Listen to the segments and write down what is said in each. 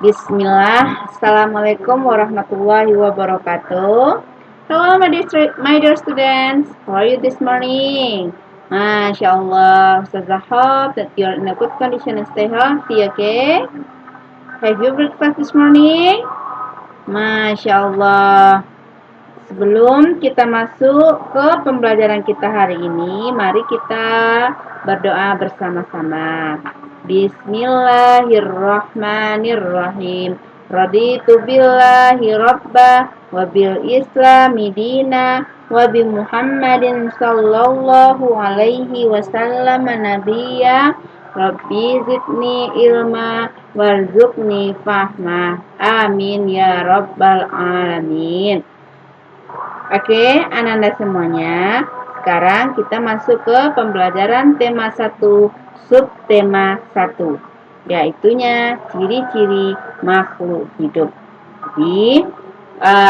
Bismillah. Assalamualaikum warahmatullahi wabarakatuh. Hello my dear students. How are you this morning? Masya Allah. Ustazah hope that you are in a good condition and stay healthy, okay? Have you breakfast this morning? Masya Allah. Sebelum kita masuk ke pembelajaran kita hari ini, mari kita berdoa bersama-sama. Bismillahirrahmanirrahim. Raditu billahi rabba wa bil islami dina wa bi Muhammadin sallallahu alaihi wasallam nabiyya. Rabbi zidni ilma warzuqni fahma. Amin ya rabbal alamin. Oke, anak-anak semuanya. Sekarang kita masuk ke pembelajaran tema 1, subtema 1, yaitunya ciri-ciri makhluk hidup. Jadi,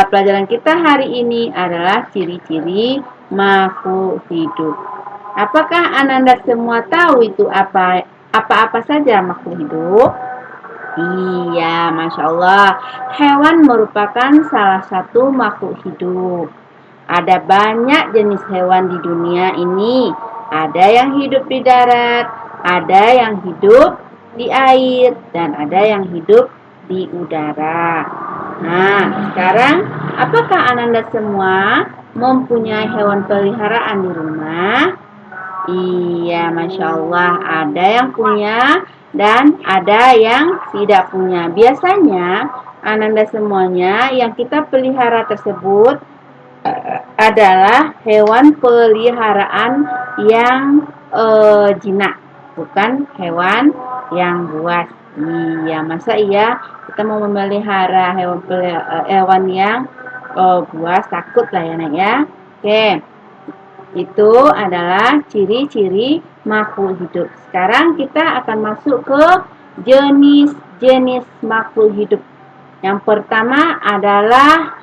pelajaran kita hari ini adalah ciri-ciri makhluk hidup. Apakah anak-anak semua tahu itu apa-apa saja makhluk hidup? Iya, Masya Allah. Hewan merupakan salah satu makhluk hidup. Ada banyak jenis hewan di dunia ini. Ada yang hidup di darat, ada yang hidup di air, dan ada yang hidup di udara. Nah, sekarang apakah anak-anak semua mempunyai hewan peliharaan di rumah? Iya, Masya Allah. Ada yang punya dan ada yang tidak punya. Biasanya anak-anak semuanya yang kita pelihara tersebut adalah hewan peliharaan yang jinak, bukan hewan yang buas. Iya, masa iya kita mau memelihara hewan yang buas, takut lah ya, Nak ya. Oke, itu adalah ciri-ciri makhluk hidup. Sekarang kita akan masuk ke jenis-jenis makhluk hidup. Yang pertama adalah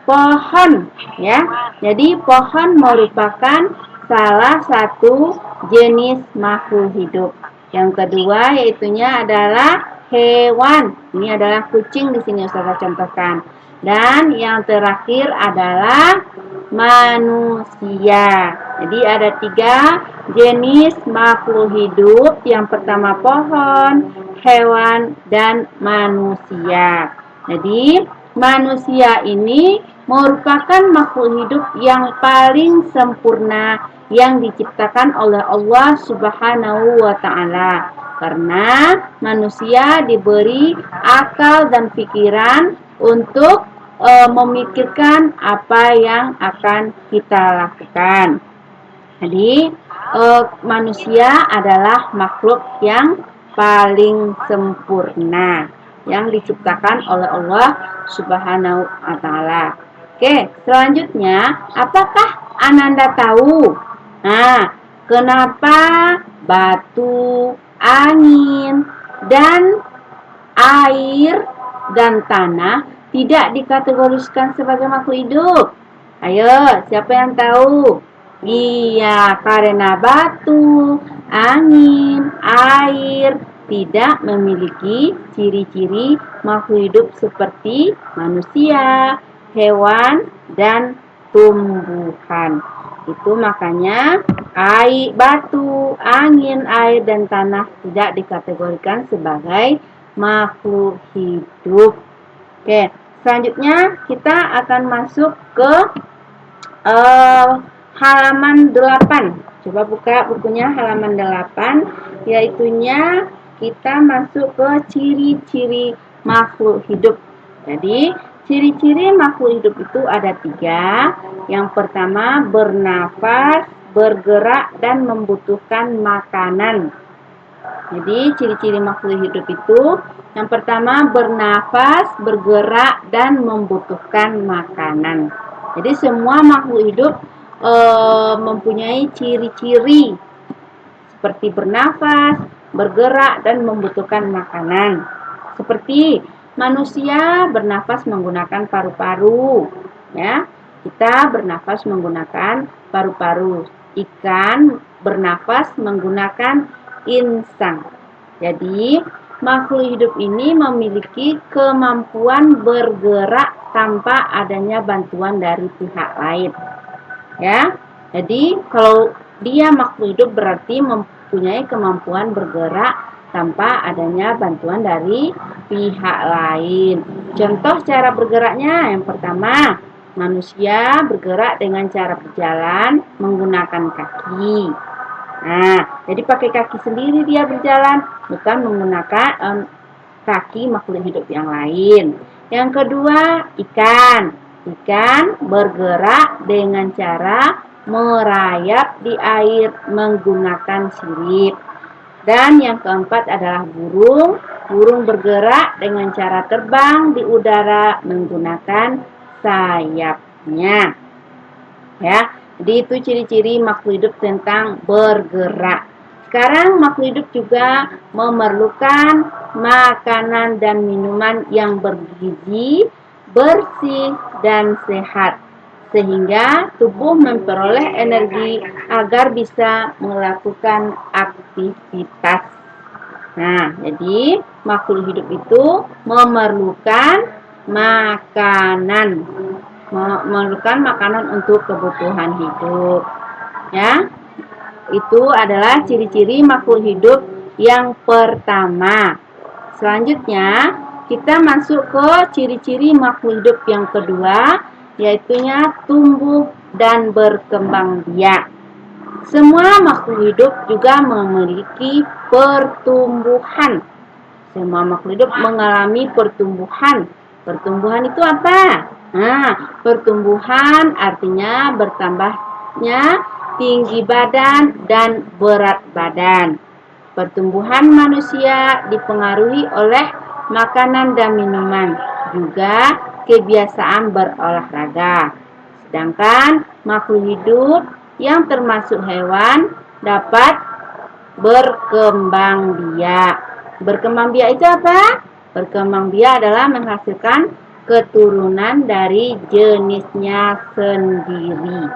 pohon, ya. Jadi pohon merupakan salah satu jenis makhluk hidup. Yang kedua yaitunya adalah hewan. Ini adalah kucing di sini Ustazah contohkan. Dan yang terakhir adalah manusia. Jadi ada 3 jenis makhluk hidup. Yang pertama pohon, hewan, dan manusia. Jadi manusia ini merupakan makhluk hidup yang paling sempurna yang diciptakan oleh Allah Subhanahu wa Ta'ala. Karena manusia diberi akal dan pikiran untuk memikirkan apa yang akan kita lakukan. Jadi manusia adalah makhluk yang paling sempurna yang diciptakan oleh Allah Subhanahu wa Ta'ala. Oke, selanjutnya, apakah Ananda tahu? Nah, kenapa batu, angin, dan air dan tanah tidak dikategorikan sebagai makhluk hidup? Ayo, siapa yang tahu? Iya, karena batu, angin, air tidak memiliki ciri-ciri makhluk hidup seperti manusia, hewan, dan tumbuhan. Itu makanya batu, angin, air, dan tanah tidak dikategorikan sebagai makhluk hidup. Oke, selanjutnya kita akan masuk ke halaman 8. Coba buka bukunya halaman 8, yaitunya kita masuk ke ciri-ciri makhluk hidup. Jadi, ciri-ciri makhluk hidup itu ada 3. Yang pertama, bernafas, bergerak, dan membutuhkan makanan. Jadi, ciri-ciri makhluk hidup itu yang pertama, bernafas, bergerak, dan membutuhkan makanan. Jadi, semua makhluk hidup mempunyai ciri-ciri seperti bernafas, bergerak, dan membutuhkan makanan. Seperti manusia bernafas menggunakan paru-paru, ya. Kita bernafas menggunakan paru-paru. Ikan bernafas menggunakan insang. Jadi makhluk hidup ini memiliki kemampuan bergerak tanpa adanya bantuan dari pihak lain. Ya, jadi kalau dia makhluk hidup berarti mempunyai kemampuan bergerak tanpa adanya bantuan dari pihak lain. Contoh cara bergeraknya, yang pertama, manusia bergerak dengan cara berjalan menggunakan kaki. Nah, jadi pakai kaki sendiri dia berjalan, bukan menggunakan kaki makhluk hidup yang lain. Yang kedua, ikan. Ikan bergerak dengan cara merayap di air menggunakan sirip. Dan yang keempat adalah burung. Burung bergerak dengan cara terbang di udara menggunakan sayapnya. Ya, jadi itu ciri-ciri makhluk hidup tentang bergerak. Sekarang makhluk hidup juga memerlukan makanan dan minuman yang bergizi, bersih, dan sehat. Sehingga tubuh memperoleh energi agar bisa melakukan aktivitas. Nah, jadi makhluk hidup itu memerlukan makanan. Memerlukan makanan untuk kebutuhan hidup. Ya, itu adalah ciri-ciri makhluk hidup yang pertama. Selanjutnya, kita masuk ke ciri-ciri makhluk hidup yang kedua, yaitunya tumbuh dan berkembang biak. Semua makhluk hidup juga memiliki pertumbuhan. Semua makhluk hidup mengalami pertumbuhan. Pertumbuhan itu apa? Nah, pertumbuhan artinya bertambahnya tinggi badan dan berat badan. Pertumbuhan manusia dipengaruhi oleh makanan dan minuman, juga kebiasaan berolahraga. Sedangkan makhluk hidup yang termasuk hewan dapat berkembang biak. Berkembang biak itu apa? Berkembang biak adalah menghasilkan keturunan dari jenisnya sendiri.